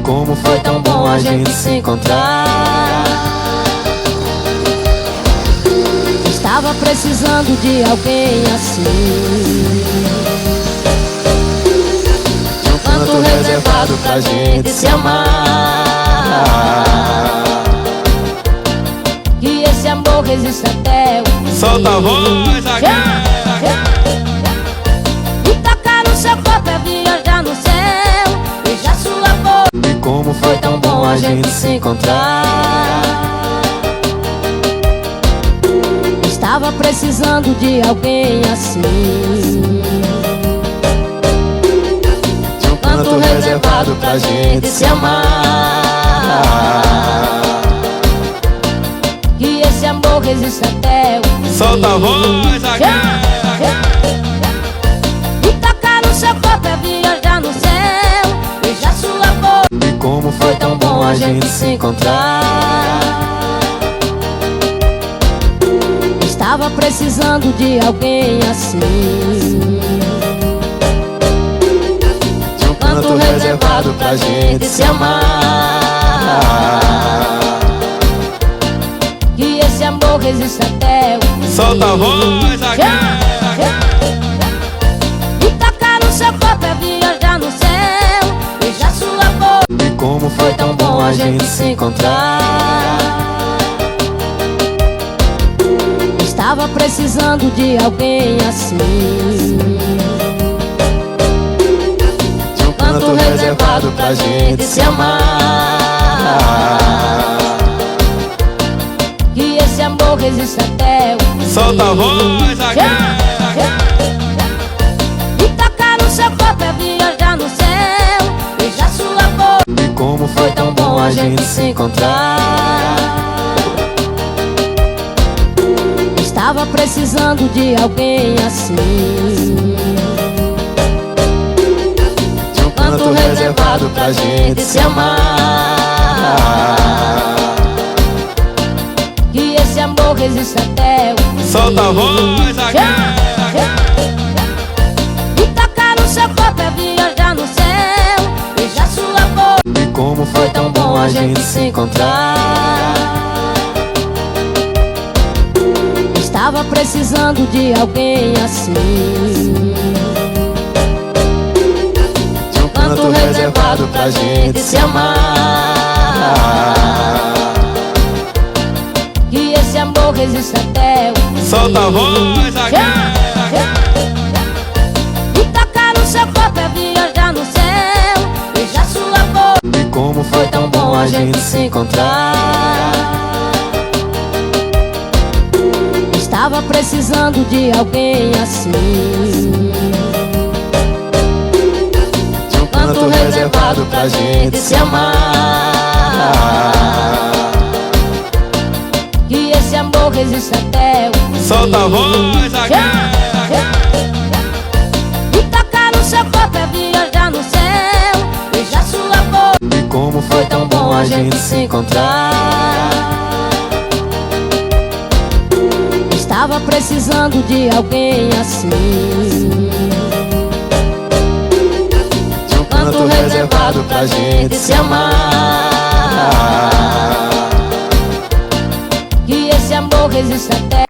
Como foi tão bom a gente se encontrar. Estava precisando de alguém assim, Um canto reservado pra gente se amar. que esse amor resista até o fim. Solta a voz aqui. E tocar no seu corpo é viajar no céu. Beijar sua boca. E como foi tão bom a gente se encontrar. Estava precisando de alguém assim, Um canto reservado pra gente se amar. que esse amor resista até o fim. Solta a voz aqui. E tocar no seu corpo é viajar no céu. Beijar sua boca. E como foi tão bom a gente se encontrar. Estava precisando de alguém assim, Um canto reservado pra gente se amar. que esse amor resista até o fim. Solta a voz aqui. E tocar no seu corpo é viajar no céu. Beijar sua boca. E como foi tão bom a gente se encontrar. Estava precisando de alguém assim, Um canto reservado pra gente se amar. que esse amor resista até o fim. Solta a voz aqui. E tocar no seu corpo é viajar no céu. Beijar sua boca. E como foi tão bom a gente se encontrar. Estava precisando de alguém assim, Um canto reservado pra gente se amar. que esse amor resista até o fim. Solta a voz aqui. E tocar no seu corpo é viajar no céu. Beijar sua boca. E como foi tão bom a gente se encontrar. Estava precisando de alguém assim, Um canto reservado pra gente se amar. que esse amor resista até o fim. Solta a voz aqui. E tocar no seu corpo é viajar no céu. Beijar sua boca. E como foi tão bom a gente se encontrar. Estava precisando de alguém assim, Um canto reservado pra gente se amar. que esse amor resista até o fim. Solta a voz aqui. E tocar no seu corpo é viajar no céu. Beijar sua boca. E como foi tão bom a gente se encontrar. Estava precisando de alguém assim, Um canto reservado pra gente se amar. que esse amor resista até